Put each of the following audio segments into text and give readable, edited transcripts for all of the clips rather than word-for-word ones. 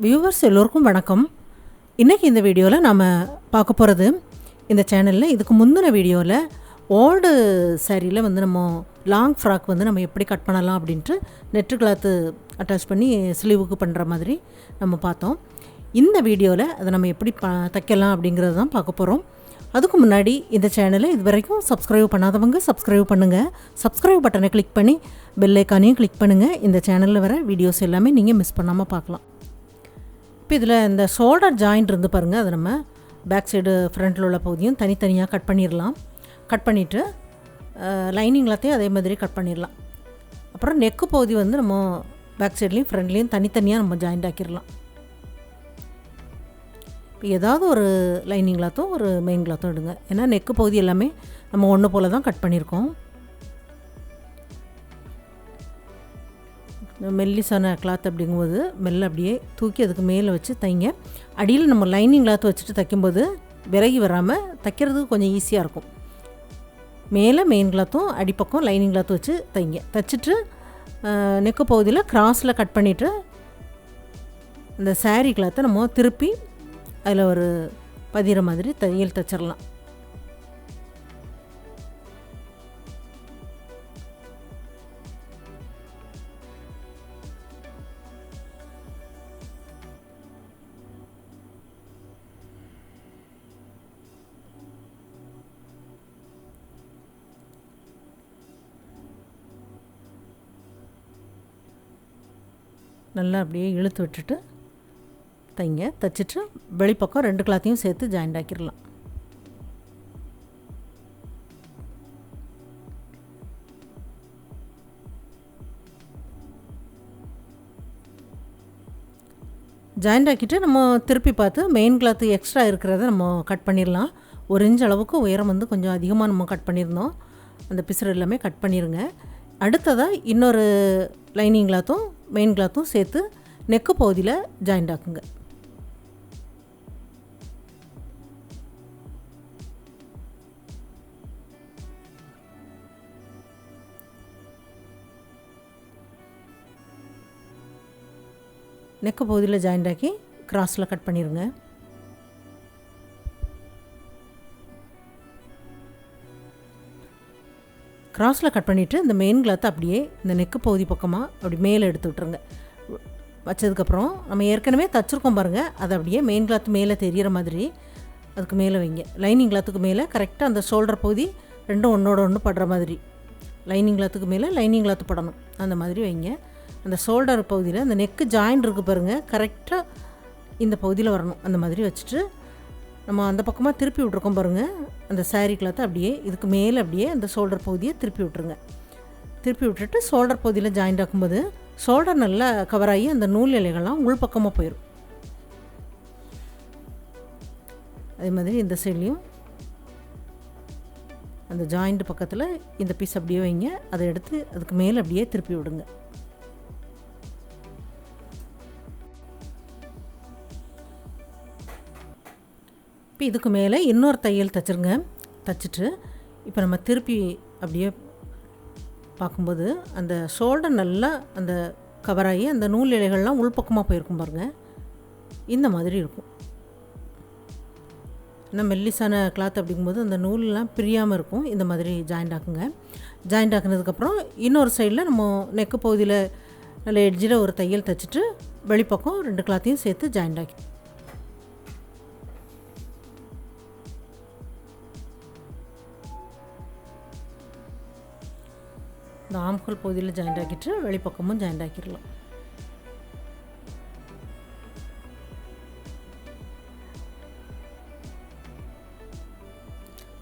Viewers எல்லோருக்கும் வணக்கம். இன்றைக்கி இந்த வீடியோவில் நாம் பார்க்க போகிறது, இந்த சேனலில் இதுக்கு முந்தின வீடியோவில் ஓல்டு சாரியில் வந்து நம்ம லாங் ஃப்ராக் வந்து நம்ம எப்படி கட் பண்ணலாம் அப்படின்ட்டு நெட்டு கிளாத்து அட்டாச் பண்ணி ஸ்லீவுக்கு பண்ணுற மாதிரி நம்ம பார்த்தோம். இந்த வீடியோவில் அதை நம்ம எப்படி தைக்கலாம் அப்படிங்கிறது தான் பார்க்க போகிறோம். அதுக்கு முன்னாடி இந்த சேனலை இது வரைக்கும் சப்ஸ்கிரைப் பண்ணாதவங்க சப்ஸ்கிரைப் பண்ணுங்கள். சப்ஸ்கிரைப் பட்டனை கிளிக் பண்ணி பெல் ஐக்கானையும் கிளிக் பண்ணுங்கள். இந்த சேனலில் வர வீடியோஸ் எல்லாமே நீங்கள் மிஸ் பண்ணாமல் பார்க்கலாம். இப்போ இதில் இந்த ஷோல்டர் ஜாயிண்ட் இருந்து பாருங்கள், அதை நம்ம பேக் சைடு ஃப்ரண்ட்டில் உள்ள பகுதியும் தனித்தனியாக கட் பண்ணிடலாம். கட் பண்ணிவிட்டு லைனிங் எல்லாத்தையும் அதே மாதிரி கட் பண்ணிடலாம். அப்புறம் நெக்கு பகுதி வந்து நம்ம பேக் சைட்லேயும் ஃப்ரண்ட்லேயும் தனித்தனியாக நம்ம ஜாயிண்ட் ஆக்கிடலாம். இப்போ ஏதாவது ஒரு லைனிங் கிளாத்தும் ஒரு மெயின் கிளாத்தும் எடுங்க. ஏன்னா நெக்கு பகுதி எல்லாமே நம்ம ஒன்று போல் தான் கட் பண்ணியிருக்கோம். மெல்லிசான கிளாத் அப்படிங்கும்போது மெல்ல அப்படியே தூக்கி அதுக்கு மேலே வச்சு தைங்க. அடியில் நம்ம லைனிங் கிளாத் வச்சுட்டு தைக்கும்போது விலகி வராமல் தைக்கிறதுக்கு கொஞ்சம் ஈஸியாக இருக்கும். மேலே மெயின் கிளாத்தும் அடிப்பக்கம் லைனிங் கிளாத் வச்சு தைங்க. தைச்சிட்டு நெக்கு பகுதியில் கிராஸில் கட் பண்ணிவிட்டு அந்த சாரீ கிளாத்தை நம்ம திருப்பி அதில் ஒரு பதிகிற மாதிரி தையல் தைச்சிடலாம். நல்லா அப்படியே இழுத்து விட்டுட்டு தைங்க. தைச்சிட்டு வெளிப்பக்கம் ரெண்டு கிளாத்தையும் சேர்த்து ஜாயிண்ட் ஆக்கிடலாம். ஜாயிண்ட் ஆக்கிட்டு நம்ம திருப்பி பார்த்து மெயின் கிளாத்து எக்ஸ்ட்ரா இருக்கிறத நம்ம கட் பண்ணிடலாம். ஒரு இன்ச் அளவுக்கு உயரம் வந்து கொஞ்சம் அதிகமாக நம்ம கட் பண்ணியிருந்தோம். அந்த பிசுறு எல்லாமே கட் பண்ணிடுங்க. அடுத்ததாக இன்னொரு லைனிங் கிளாத்தும் மெயின் கிளாத்தும் சேர்த்து நெக்கு பகுதியில் ஜாயிண்ட் ஆக்குங்க. நெக்கு பகுதியில் ஜாயிண்ட் ஆக்கி கிராஸில் கட் பண்ணிடுங்க. கிராஸில் கட் பண்ணிவிட்டு இந்த மெயின் கிளாத்தை அப்படியே இந்த நெக்கு பகுதி பக்கமாக அப்படி மேலே எடுத்து விட்ருங்க. வச்சதுக்கப்புறம் நம்ம ஏற்கனவே தைச்சிருக்கோம் பாருங்கள், அதை அப்படியே மெயின் கிளாத்து மேலே தெரிகிற மாதிரி அதுக்கு மேலே வைங்க. லைனிங் கிளாத்துக்கு மேலே கரெக்டாக அந்த ஷோல்டர் பகுதி ரெண்டும் ஒன்றோட ஒன்று படுற மாதிரி, லைனிங் கிளாத்துக்கு மேலே லைனிங் கிளாத்து படணும் அந்த மாதிரி வைங்க. அந்த ஷோல்டர் பகுதியில் அந்த நெக்கு ஜாயிண்ட் இருக்குது பாருங்கள், கரெக்டாக இந்த பகுதியில் வரணும். அந்த மாதிரி வச்சுட்டு நம்ம அந்த பக்கமாக திருப்பி விட்ருக்கோம் பாருங்கள், அந்த சாரீ கிளாத்தை அப்படியே இதுக்கு மேலே அப்படியே அந்த ஷோல்டர் பகுதியை திருப்பி விட்ருங்க. திருப்பி விட்டுட்டு ஷோல்டர் பகுதியில் ஜாயிண்ட் ஆக்கும்போது ஷோல்டர் நல்லா கவர் ஆகி அந்த நூல் இலைகள்லாம் உள் பக்கமாக போயிடும். அதே மாதிரி இந்த சைட்லேயும் அந்த ஜாயிண்ட் பக்கத்தில் இந்த பீஸ் அப்படியே வைங்க. அதை எடுத்து அதுக்கு மேலே அப்படியே திருப்பி விடுங்க. இப்போ இதுக்கு மேலே இன்னொரு தையல் தைச்சிருங்க. தைச்சிட்டு இப்போ நம்ம திருப்பி அப்படியே பார்க்கும்போது அந்த ஷோல்டர் நல்லா அந்த கவராகி அந்த நூல் இலைகள்லாம் உள்பக்கமாக போயிருக்கும் பாருங்கள், இந்த மாதிரி இருக்கும். இன்னும் மெல்லிசான கிளாத் அப்படிங்கும்போது அந்த நூலெலாம் பிரியாமல் இருக்கும். இந்த மாதிரி ஜாயிண்ட் ஆக்குங்க. ஜாயிண்ட் ஆக்குனதுக்கப்புறம் இன்னொரு சைடில் நம்ம நெக்கு பகுதியில் நல்ல எட்ஜில் ஒரு தையல் தைச்சிட்டு வெளிப்பக்கம் ரெண்டு கிளாத்தையும் சேர்த்து ஜாயிண்ட் ஆக்கி இந்த ஆம்கோல் பகுதியில் ஜாயிண்ட் ஆக்கிட்டு வெளிப்பக்கமும் ஜாயிண்ட் ஆக்கிடலாம்.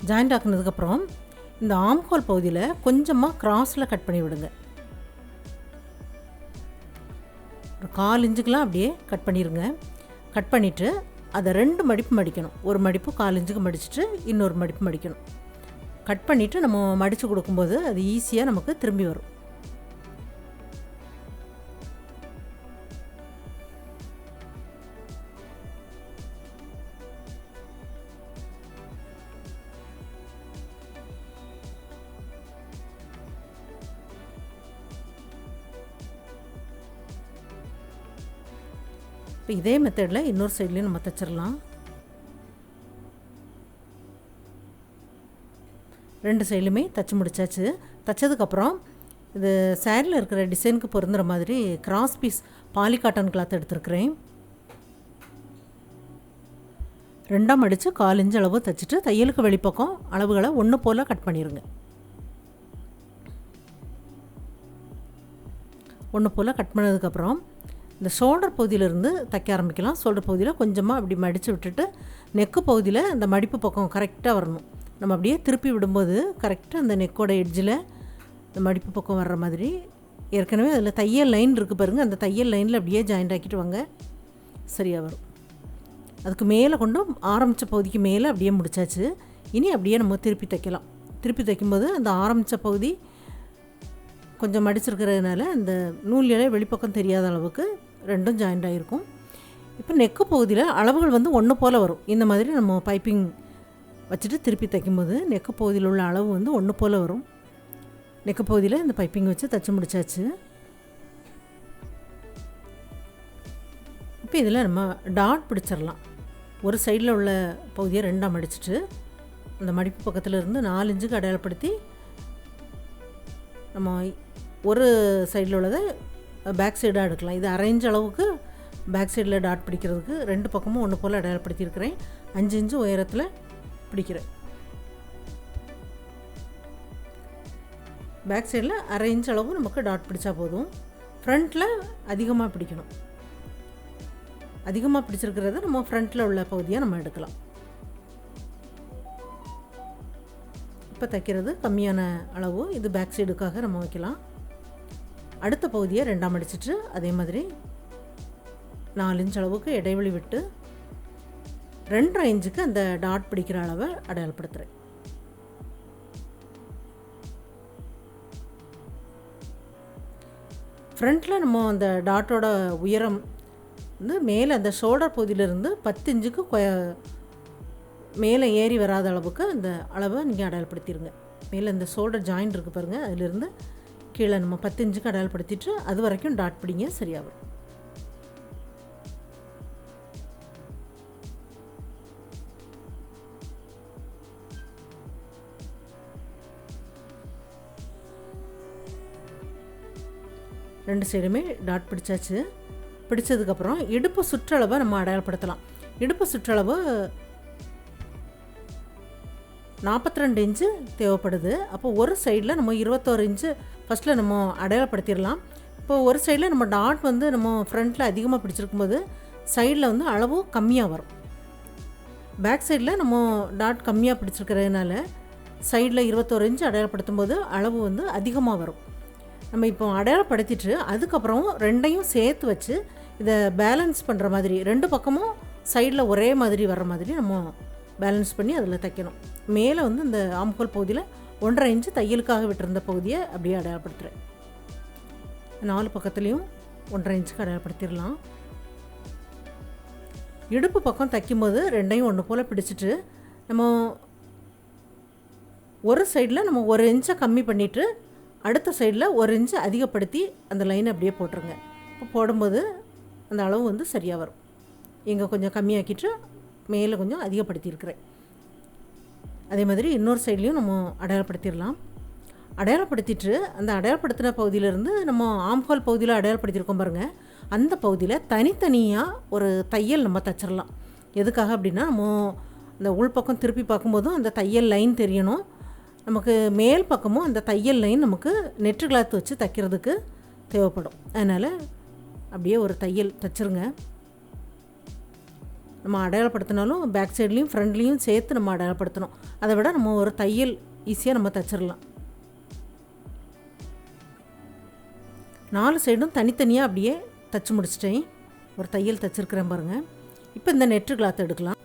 ஜாயிண்ட் ஆக்குனதுக்கப்புறம் இந்த ஆம்கோல் பகுதியில் கொஞ்சமாக கிராஸில் கட் பண்ணி விடுங்க. ஒரு 4 இன்ச்சுக்கெலாம் அப்படியே கட் பண்ணிடுங்க. கட் பண்ணிவிட்டு அதை 2 மடிப்பு மடிக்கணும். ஒரு மடிப்பு 4 இன்ச்சுக்கு மடிச்சுட்டு இன்னொரு மடிப்பு மடிக்கணும். கட் பண்ணிவிட்டு நம்ம மடித்து கொடுக்கும்போது அது ஈஸியாக நமக்கு திரும்பி வரும். இப்போ இதே மெத்தடில் இன்னொரு சைட்லேயும் நம்ம தைச்சிடலாம். 2 சைட்லையுமே தைச்சி முடித்தாச்சு. தைச்சதுக்கப்புறம் இது சாரியில் இருக்கிற டிசைனுக்கு பொருந்துகிற மாதிரி cross piece poly cotton cloth எடுத்துருக்கிறேன். 2ஆக மடித்து 1/4 இன்ச் அளவு தைச்சிட்டு தையலுக்கு வெளிப்பக்கம் அளவுகளை ஒன்று போல் கட் பண்ணிடுங்க. ஒன்று போல் கட் பண்ணதுக்கப்புறம் இந்த ஷோல்டர் பகுதியிலேருந்து தைக்க ஆரம்பிக்கலாம். ஷோல்டர் பகுதியில் கொஞ்சமாக அப்படி மடித்து விட்டுட்டு நெக்கு பகுதியில் இந்த மடிப்பு பக்கம் கரெக்டாக வரணும். நம்ம அப்படியே திருப்பி விடும்போது கரெக்டாக அந்த நெக்கோட எட்ஜில் இந்த மடிப்பு பக்கம் வர்ற மாதிரி ஏற்கனவே அதில் தையல் லைன் இருக்குது பாருங்கள், அந்த தையல் லைனில் அப்படியே ஜாயிண்ட் ஆக்கிட்டு வாங்க, சரியாக வரும். அதுக்கு மேலே கொண்டும் ஆரம்பித்த பகுதிக்கு மேலே அப்படியே முடிச்சாச்சு. இனி அப்படியே நம்ம திருப்பி தைக்கலாம். திருப்பி தைக்கும்போது அந்த ஆரம்பித்த பகுதி கொஞ்சம் மடிச்சிருக்கிறதுனால அந்த நூல் இலை வெளிப்பக்கம் தெரியாத அளவுக்கு ரெண்டும் ஜாயிண்ட் ஆகிருக்கும். இப்போ நெக்கு பகுதியில் அளவுகள் வந்து ஒன்று போல் வரும். இந்த மாதிரி நம்ம பைப்பிங் வச்சுட்டு திருப்பி தைக்கும்போது நெக்கு பகுதியில் உள்ள அளவு வந்து ஒன்று போல் வரும். நெக்கு பகுதியில் இந்த பைப்பிங் வச்சு தைச்சி முடிச்சாச்சு. இப்போ இதில் நம்ம டாட் பிடிச்சிடலாம். ஒரு சைடில் உள்ள பகுதியை 2ஆக மடிச்சுட்டு அந்த மடிப்பு பக்கத்தில் இருந்து 4 இன்ச்சுக்கு அடையாளப்படுத்தி நம்ம ஒரு சைடில் உள்ளதை பேக் சைடாக எடுக்கலாம். இது அரை இன்ச் அளவுக்கு பேக் சைடில் டாட் பிடிக்கிறதுக்கு 2 பக்கமும் ஒன்று போல் அடையாளப்படுத்தியிருக்கிறேன். 5 இன்ச்சு உயரத்தில் பிடிக்கிறேன். பேக் சைடில் அரை இன்ச் அளவு நமக்கு டாட் பிடிச்சா போதும். ஃப்ரண்ட்டில் அதிகமாக பிடிக்கணும். அதிகமாக பிடிச்சிருக்கிறத நம்ம ஃப்ரண்ட்டில் உள்ள பகுதியை நம்ம எடுக்கலாம். இப்போ தைக்கிறது கம்மியான அளவு, இது பேக் சைடுக்காக நம்ம வைக்கலாம். அடுத்த பகுதியை 2ஆக மடிச்சிட்டு அதே மாதிரி 4 இன்ச் அளவுக்கு இடைவெளி விட்டு 2.5 இன்ச்சுக்கு அந்த டாட் பிடிக்கிற அளவை அடையாளப்படுத்துகிறேன். ஃப்ரண்ட்டில் நம்ம அந்த டாட்டோட உயரம் வந்து மேலே அந்த ஷோல்டர் பகுதியிலேருந்து 10 இன்ச்சுக்கு மேலே ஏறி வராத அளவுக்கு அந்த அளவை நீங்கள் அடையாளப்படுத்திடுங்க. மேலே இந்த ஷோல்டர் ஜாயிண்ட் இருக்குது பாருங்கள், அதிலிருந்து கீழே நம்ம 10 இன்ச்சுக்கு அடையாளப்படுத்திட்டு அது வரைக்கும் டாட் பிடிங்க, சரியாக வரும். ரெண்டு சைடுமே டாட் பிடிச்சாச்சு. பிடிச்சதுக்கப்புறம் இடுப்பு சுற்றளவை நம்ம அடையாளப்படுத்தலாம். இடுப்பு சுற்றளவு 42 இன்ச்சு தேவைப்படுது. அப்போ ஒரு சைடில் நம்ம 21 இன்ச்சு ஃபஸ்ட்டில் நம்ம அடையாளப்படுத்திடலாம். இப்போ ஒரு சைடில் நம்ம டாட் வந்து நம்ம ஃப்ரண்ட்டில் அதிகமாக பிடிச்சிருக்கும்போது சைடில் வந்து அளவு கம்மியாக வரும். பேக் சைடில் நம்ம டாட் கம்மியாக பிடிச்சிருக்கிறதுனால சைடில் 21 இன்ச்சு அடையாளப்படுத்தும் போது அளவு வந்து அதிகமாக வரும். நம்ம இப்போ அடையாளப்படுத்திட்டு அதுக்கப்புறம் ரெண்டையும் சேர்த்து வச்சு இதை பேலன்ஸ் பண்ணுற மாதிரி 2 பக்கமும் சைடில் ஒரே மாதிரி வர்ற மாதிரி நம்ம பேலன்ஸ் பண்ணி அதில் தைக்கணும். மேலே வந்து இந்த ஆம்ஹோல் பகுதியில் 1.5 இன்ச்சு தையலுக்காக விட்டுருந்த பகுதியை அப்படியே அடையாளப்படுத்துகிறேன். 4 பக்கத்துலேயும் 1.5 இன்ச்சுக்கு அடையாளப்படுத்திடலாம். இடுப்பு பக்கம் தைக்கும்போது ரெண்டையும் ஒன்று போல் பிடிச்சிட்டு நம்ம ஒரு சைடில் நம்ம 1 இன்ச்சை கம்மி பண்ணிவிட்டு அடுத்த சைடில் 1 இன்ச்சு அதிகப்படுத்தி அந்த லைனை அப்படியே போட்டுருங்க. இப்போ போடும்போது அந்த அளவு வந்து சரியாக வரும். இங்கே கொஞ்சம் கம்மியாக்கிட்டு மேலே கொஞ்சம் அதிகப்படுத்தியிருக்கிறேன். அதே மாதிரி இன்னொரு சைட்லேயும் நம்ம அடையாளப்படுத்திடலாம். அடையாளப்படுத்திட்டு அந்த அடையாளப்படுத்தின பகுதியிலேருந்து நம்ம ஆம்ஹோல் பகுதியில் அடையாளப்படுத்தியிருக்கோம் பாருங்கள், அந்த பகுதியில் தனித்தனியாக ஒரு தையல் நம்ம தைச்சிடலாம். எதுக்காக அப்படின்னா நம்ம இந்த உள்பக்கம் திருப்பி பார்க்கும்போதும் அந்த தையல் லைன் தெரியணும். நமக்கு மேல் பக்கமும் அந்த தையல் லைன் நமக்கு நெட்டு கிளாத் வச்சு தைக்கிறதுக்கு தேவைப்படும். அதனால் அப்படியே ஒரு தையல் தைச்சிருங்க. நம்ம அடையாளப்படுத்தினாலும் பேக் சைட்லேயும் ஃப்ரண்ட்லேயும் சேர்த்து நம்ம அடையாளப்படுத்தணும். அதை விட நம்ம ஒரு தையல் ஈஸியாக நம்ம தைச்சிடலாம். 4 சைடும் தனித்தனியாக அப்படியே தைச்சி முடிச்சிட்டேன். ஒரு தையல் தைச்சிருக்கிறேன் பாருங்கள். இப்போ இந்த நெட்டு கிளாத் எடுக்கலாம்.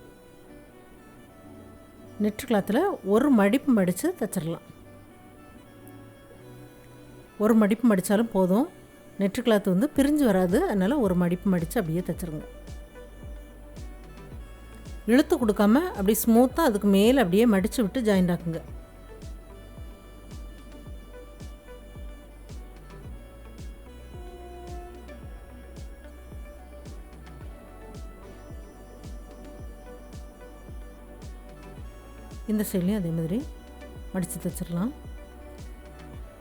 நெட்டு கிளாத்தில் ஒரு மடிப்பு மடித்து தைச்சிடலாம். ஒரு மடிப்பு மடித்தாலும் போதும். நெட்டு கிளாத் வந்து பிரிஞ்சு வராது. அதனால் ஒரு மடிப்பு மடித்து அப்படியே தைச்சிருங்க. இழுத்து கொடுக்காம அப்படி ஸ்மூத்தாக அதுக்கு மேலே அப்படியே மடித்து விட்டு ஜாயிண்ட் ஆக்குங்க. இந்த சைட்லேயும் அதே மாதிரி மடித்து தைச்சிடலாம்.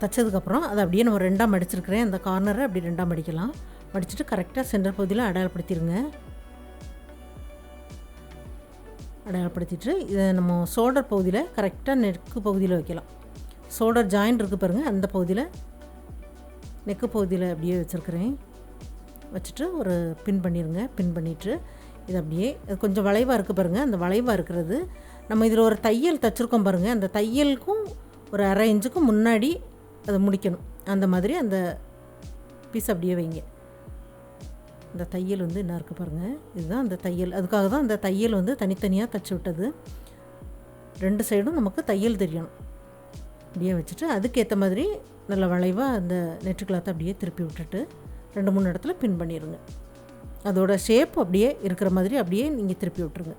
தைச்சதுக்கப்புறம் அதை அப்படியே நம்ம ரெண்டாக மடிச்சிருக்கிறேன். அந்த கார்னரை அப்படி ரெண்டாக மடிக்கலாம். மடிச்சுட்டு கரெக்டாக சென்டர் பகுதியில் அடையாளப்படுத்திடுங்க. அடையாளப்படுத்திட்டு இதை நம்ம ஷோல்டர் பகுதியில் கரெக்டாக நெக்கு பகுதியில் வைக்கலாம். ஷோல்டர் ஜாயிண்ட் இருக்குது பாருங்கள், அந்த பகுதியில் நெக்கு பகுதியில் அப்படியே வச்சுருக்கிறேன். வச்சுட்டு ஒரு பின் பண்ணிடுங்க. பின் பண்ணிவிட்டு இது அப்படியே கொஞ்சம் வளைவாக இருக்குது பாருங்கள், அந்த வளைவாக இருக்கிறது நம்ம இதில் ஒரு தையல் தைச்சிருக்கோம் பாருங்கள், அந்த தையலுக்கும் ஒரு அரை இன்ச்சுக்கும் முன்னாடி அதை முடிக்கணும். அந்த மாதிரி அந்த பீஸ் அப்படியே வைங்க. இந்த தையல் வந்து என்ன இருக்குது பாருங்கள், இதுதான் அந்த தையல். அதுக்காக தான் அந்த தையல் வந்து தனித்தனியாக தைச்சி விட்டது. ரெண்டு சைடும் நமக்கு தையல் தெரியணும். அப்படியே வச்சுட்டு அதுக்கேற்ற மாதிரி நல்ல வளைவாக அந்த நெட்டு கிளாத்தை அப்படியே திருப்பி விட்டுட்டு 2-3 இடத்துல பின் பண்ணிடுங்க. அதோட ஷேப் அப்படியே இருக்கிற மாதிரி அப்படியே நீங்கள் திருப்பி விட்டுருங்க.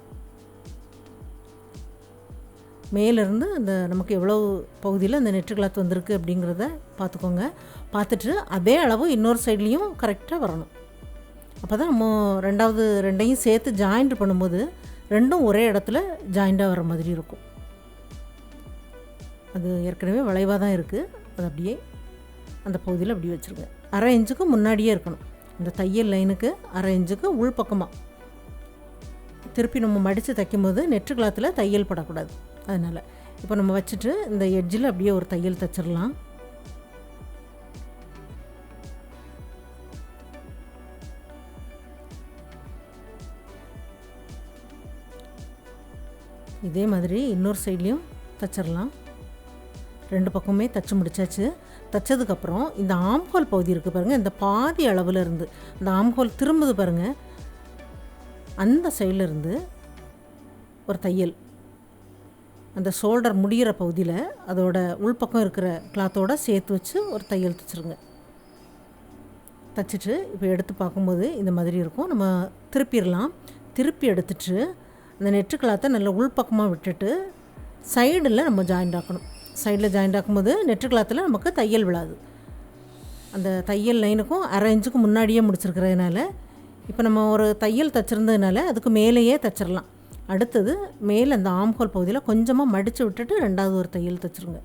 மேலேருந்து அந்த நமக்கு எவ்வளோ பகுதியில் அந்த நெட்டு கிளாத் வந்திருக்கு அப்படிங்கிறத பார்த்துக்கோங்க. பார்த்துட்டு அதே அளவு இன்னொரு சைட்லேயும் கரெக்டாக வரணும். அப்போ தான் நம்ம ரெண்டையும் சேர்த்து ஜாயிண்ட் பண்ணும்போது ரெண்டும் ஒரே இடத்துல ஜாயிண்டாக வர மாதிரி இருக்கும். அது ஏற்கனவே வளைவாக தான் இருக்குது. அது அப்படியே அந்த பகுதியில் அப்படியே வச்சுருங்க. அரை இன்ச்சுக்கு முன்னாடியே இருக்கணும். இந்த தையல் லைனுக்கு அரை இன்ச்சுக்கு உள் பக்கமாக திருப்பி நம்ம மடித்து தைக்கும்போது நெட்டு கிளாத்தில் தையல் படக்கூடாது. அதனால் இப்போ நம்ம வச்சுட்டு இந்த எட்ஜில் அப்படியே ஒரு தையல் தைச்சிடலாம். இதே மாதிரி இன்னொரு சைட்லேயும் தைச்சிடலாம். 2 பக்கமே தைச்சி முடிச்சாச்சு. தைச்சதுக்கப்புறம் இந்த ஆம்ஹோல் பகுதி இருக்குது பாருங்கள், இந்த பாதி அளவில் இருந்து இந்த ஆம்ஹோல் திரும்புது பாருங்கள், அந்த சைடில் இருந்து ஒரு தையல் அந்த ஷோல்டர் முடிகிற பகுதியில் அதோட உள்பக்கம் இருக்கிற கிளாத்தோடு சேர்த்து வச்சு ஒரு தையல் தைச்சிருங்க. தைச்சிட்டு இப்போ எடுத்து பார்க்கும்போது இந்த மாதிரி இருக்கும். நம்ம திருப்பிடலாம். திருப்பி எடுத்துட்டு அந்த நெட்டு கிளாத்தை நல்லா உள்பக்கமாக விட்டுட்டு சைடில் நம்ம ஜாயிண்ட் ஆக்கணும். சைடில் ஜாயிண்ட் ஆக்கும்போது நெட்டு கிளாத்தில் நமக்கு தையல் விழாது. அந்த தையல் லைனுக்கும் அரை இன்ச்சுக்கு முன்னாடியே முடிச்சிருக்கிறதுனால இப்போ நம்ம ஒரு தையல் தைச்சிருந்ததுனால அதுக்கு மேலேயே தைச்சிடலாம். அடுத்தது மேலே அந்த ஆம்ஹோல் பகுதியில் கொஞ்சமாக மடித்து விட்டுட்டு 2வது ஒரு தையல் தைச்சிருங்க.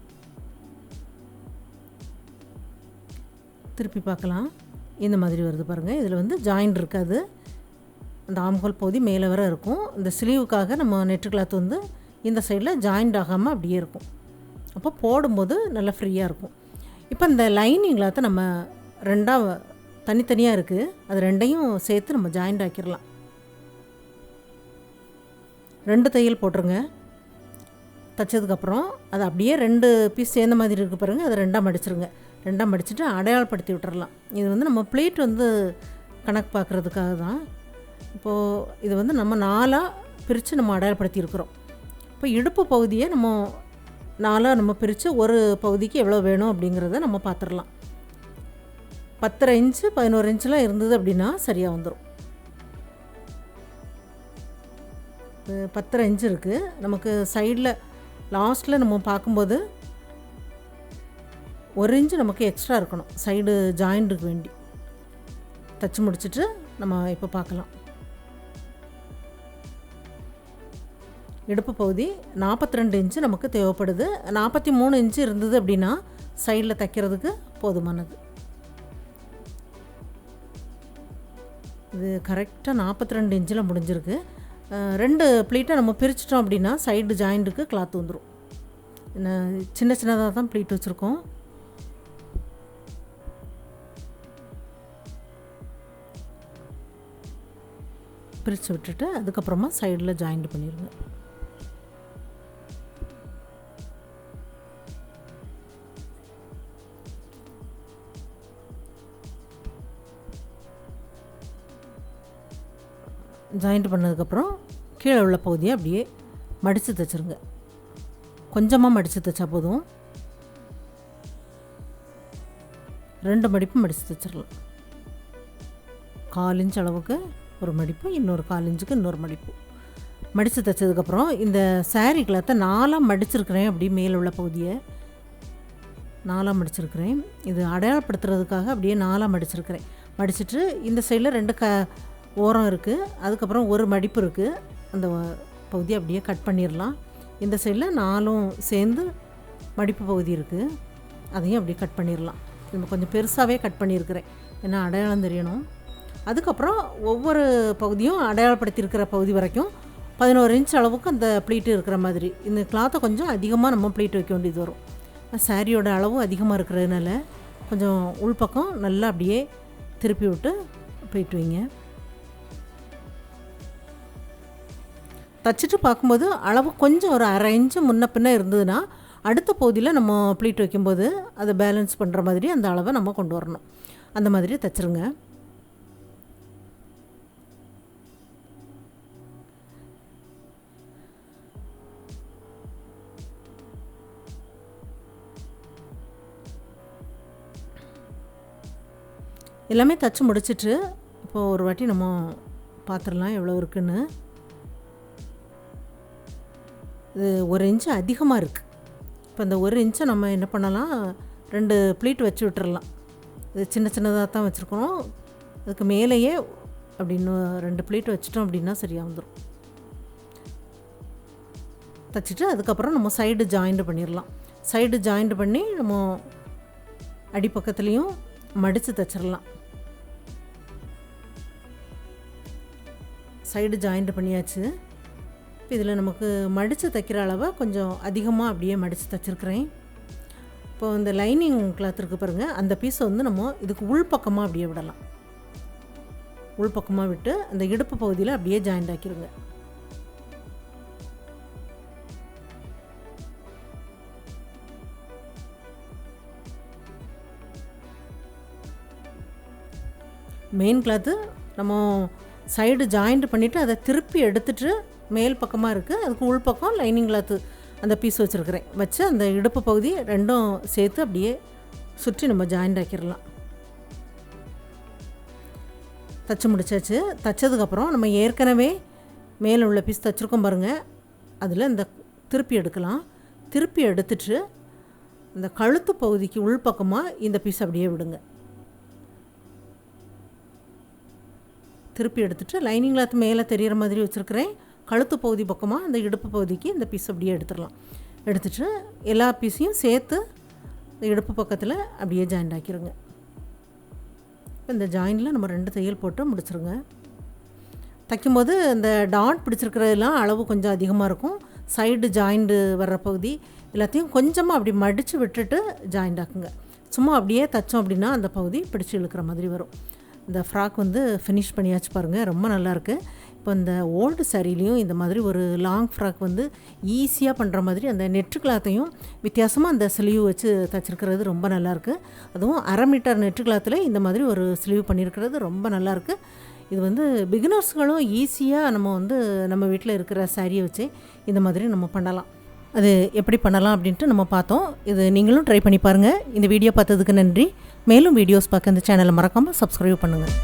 திருப்பி பார்க்கலாம். இந்த மாதிரி வருது பாருங்கள். இதில் வந்து ஜாயிண்ட் இருக்காது. அந்த ஆம்ஹோல் பகுதி மேலே வர இருக்கும். இந்த ஸ்லீவுக்காக நம்ம நெட்டு கிளாத் வந்து இந்த சைடில் ஜாயிண்ட் ஆகாமல் அப்படியே இருக்கும். அப்போ போடும்போது நல்லா ஃப்ரீயாக இருக்கும். இப்போ இந்த லைனிங் கிளாத்தை நம்ம ரெண்டாக தனித்தனியாக இருக்குது, அது ரெண்டையும் சேர்த்து நம்ம ஜாயிண்ட் ஆக்கிடலாம். 2 தையல் போட்டுருங்க. தைச்சதுக்கப்புறம் அது அப்படியே 2 பீஸ் சேர்ந்த மாதிரி இருக்குது பாருங்கள், அதை 2ஆக மடிச்சிருங்க. 2ஆக மடிச்சுட்டு அடையாளப்படுத்தி விட்டுறலாம். இது வந்து நம்ம ப்ளீட் வந்து கணக்கு பார்க்குறதுக்காக தான். இப்போது இது வந்து நம்ம 4ஆக பிரித்து நம்ம அடையாளப்படுத்தியிருக்கிறோம். இப்போ இடுப்பு பகுதியை நம்ம 4ஆக நம்ம பிரித்து ஒரு பகுதிக்கு எவ்வளோ வேணும் அப்படிங்கிறத நம்ம பார்த்துடலாம். 10.5 இன்ச்சு 11 இன்ச்சுலாம் இருந்தது அப்படின்னா சரியாக வந்துடும். 10.5 இன்ச்சு இருக்குது. நமக்கு சைடில் லாஸ்ட்டில் நம்ம பார்க்கும்போது 1 இன்ச்சு நமக்கு எக்ஸ்ட்ரா இருக்கணும் சைடு ஜாயிண்ட்டுக்கு வேண்டி. தைச்சி முடிச்சுட்டு நம்ம இப்போ பார்க்கலாம். இடுப்பு பகுதி 42 இன்ச்சு நமக்கு தேவைப்படுது. 43 இன்ச்சு இருந்தது அப்படின்னா சைடில் தைக்கிறதுக்கு போதுமானது. இது கரெக்டாக 42 இன்ச்சில் முடிஞ்சிருக்கு. 2 ப்ளீட்டை நம்ம பிரிச்சிட்டோம் அப்படின்னா சைடு ஜாயிண்ட்டுக்கு கிளாத் வந்துடும். சின்ன சின்னதாக தான் ப்ளீட் வச்சுருக்கோம். பிரித்து விட்டுட்டு அதுக்கப்புறமா சைடில் ஜாயிண்ட் பண்ணிடுங்க. ஜாயிண்ட் பண்ணதுக்கப்புறம் கீழே உள்ள பகுதியை அப்படியே மடித்து தைச்சிருங்க. கொஞ்சமாக மடித்து தைச்சா போதும். 2 மடிப்பு மடித்து தைச்சிடலாம். 1/4 இன்ச் அளவுக்கு ஒரு மடிப்பு, இன்னொரு 1/4 இன்ச்சுக்கு இன்னொரு மடிப்பு மடித்து தைச்சதுக்கப்புறம் இந்த சாரீ கிளாத்தை 4ஆக மடிச்சிருக்கிறேன். அப்படி மேலே உள்ள பகுதியை 4ஆக மடிச்சிருக்கிறேன். இது அடையாளப்படுத்துறதுக்காக அப்படியே 4ஆக மடிச்சிருக்கிறேன். மடிச்சுட்டு இந்த சைடில் 2 ஓரம் இருக்குது, அதுக்கப்புறம் ஒரு மடிப்பு இருக்குது. அந்த பகுதியை அப்படியே கட் பண்ணிடலாம். இந்த சைடில் 4 சேர்ந்து மடிப்பு பகுதி இருக்குது, அதையும் அப்படி கட் பண்ணிடலாம். நம்ம கொஞ்சம் பெருசாகவே கட் பண்ணியிருக்கிறேன், ஏன்னா அடையாளம் தெரியணும். அதுக்கப்புறம் ஒவ்வொரு பகுதியும் அடையாளப்படுத்தியிருக்கிற பகுதி வரைக்கும் 11 இன்ச் அளவுக்கு அந்த ப்ளீட்டு இருக்கிற மாதிரி இந்த கிளாத்தை கொஞ்சம் அதிகமாக நம்ம ப்ளீட் வைக்க வேண்டியது வரும். சாரியோட அளவு அதிகமாக இருக்கிறதுனால கொஞ்சம் உள்பக்கம் நல்லா அப்படியே திருப்பி விட்டு ப்ளீட் வைங்க. தச்சுட்டு பார்க்கும்போது அளவு கொஞ்சம் ஒரு 1/2 இன்ச்சு முன்ன பின்ன இருந்ததுன்னா அடுத்த பகுதியில் நம்ம ப்ளீட் வைக்கும்போது அதை பேலன்ஸ் பண்ணுற மாதிரி அந்த அளவை நம்ம கொண்டு வரணும். அந்த மாதிரி தச்சுருங்க. எல்லாமே தச்சு முடிச்சிட்டு இப்போது ஒரு வாட்டி நம்ம பார்த்துடலாம் எவ்வளோ இருக்குன்னு. இது 1 இன்ச்சு அதிகமாக இருக்குது. இப்போ இந்த 1 இன்ச்சை நம்ம என்ன பண்ணலாம், 2 ப்ளீட் வச்சு விட்டுறலாம். இது சின்ன சின்னதாக தான் வச்சுருக்கோம், அதுக்கு மேலேயே அப்படின்னு 2 ப்ளீட் வச்சிட்டோம் அப்படின்னா சரியாக வந்துடும். தைச்சிட்டு அதுக்கப்புறம் நம்ம சைடு ஜாயிண்ட் பண்ணிடலாம். சைடு ஜாயிண்ட் பண்ணி நம்ம அடிப்பக்கத்துலேயும் மடித்து தைச்சிடலாம். சைடு ஜாயிண்ட் பண்ணியாச்சு. இப்போ இதில் நமக்கு மடித்து தைக்கிற அளவை கொஞ்சம் அதிகமாக அப்படியே மடித்து தைச்சிருக்கிறேன். இப்போ இந்த லைனிங் கிளாத் இருக்குது பாருங்கள், அந்த பீஸை வந்து நம்ம இதுக்கு உள்பக்கமாக அப்படியே விடலாம். உள்பக்கமாக விட்டு அந்த இடுப்பு பகுதியில் அப்படியே ஜாயிண்ட் ஆக்கிடுங்க. மெயின் கிளாத்து நம்ம சைடு ஜாயிண்ட் பண்ணிவிட்டு அதை திருப்பி எடுத்துகிட்டு மேல் பக்கமாக இருக்குது, அதுக்கு உள்பக்கம் லைனிங் கிளாத்து அந்த பீஸ் வச்சுருக்கிறேன். வச்சு அந்த இடுப்பு பகுதி ரெண்டும் சேர்த்து அப்படியே சுற்றி நம்ம ஜாயிண்ட் ஆக்கிடலாம். தச்சு முடிச்சாச்சு. தைச்சதுக்கப்புறம் நம்ம ஏற்கனவே மேலே உள்ள பீஸ் தைச்சிருக்கோம் பாருங்கள், அதில் இந்த திருப்பி எடுக்கலாம். திருப்பி எடுத்துட்டு இந்த கழுத்து பகுதிக்கு உள்பக்கமாக இந்த பீஸ் அப்படியே விடுங்க. திருப்பி எடுத்துகிட்டு லைனிங் கிளாத் மேலே தெரிகிற மாதிரி வச்சுருக்கிறேன். கழுத்து பகுதி பக்கமாக அந்த இடுப்பு பகுதிக்கு இந்த பீஸ் அப்படியே எடுத்துடலாம். எடுத்துகிட்டு எல்லா பீஸையும் சேர்த்து இடுப்பு பக்கத்தில் அப்படியே ஜாயிண்ட் ஆக்கிடுங்க. இப்போ இந்த ஜாயிண்டில் நம்ம 2 தையல் போட்டு முடிச்சுருங்க. தைக்கும்போது இந்த டாட் பிடிச்சிருக்கிறதுலாம் அளவு கொஞ்சம் அதிகமாக இருக்கும். சைடு ஜாயிண்டு வர்ற பகுதி எல்லாத்தையும் கொஞ்சமாக அப்படி மடித்து விட்டுட்டு ஜாயிண்ட் ஆக்குங்க. சும்மா அப்படியே தைச்சோம் அப்படின்னா அந்த பகுதி பிடிச்சி இழுக்கிற மாதிரி வரும். இந்த ஃப்ராக் வந்து ஃபினிஷ் பண்ணியாச்சு பாருங்கள், ரொம்ப நல்லாயிருக்கு. இப்போ இந்த ஓல்டு சாரீலையும் இந்த மாதிரி ஒரு லாங் ஃப்ராக் வந்து ஈஸியாக பண்ணுற மாதிரி அந்த நெட்டு கிளாத்தையும் வித்தியாசமாக அந்த ஸ்லீவ் வச்சு தைச்சிருக்கிறது ரொம்ப நல்லாயிருக்கு. அதுவும் 1/2 மீட்டர் நெட்டு கிளாத்தில் இந்த மாதிரி ஒரு ஸ்லீவ் பண்ணியிருக்கிறது ரொம்ப நல்லாயிருக்கு. இது வந்து பிகினர்ஸ்களும் ஈஸியாக நம்ம வந்து நம்ம வீட்டில் இருக்கிற சாரியை வச்சு இந்த மாதிரி நம்ம பண்ணலாம். அது எப்படி பண்ணலாம் அப்படின்ட்டு நம்ம பார்த்தோம். இது நீங்களும் ட்ரை பண்ணி பாருங்கள். இந்த வீடியோ பார்த்ததுக்கு நன்றி. மேலும் வீடியோஸ் பார்க்க இந்த சேனலை மறக்காமல் சப்ஸ்கிரைப் பண்ணுங்கள்.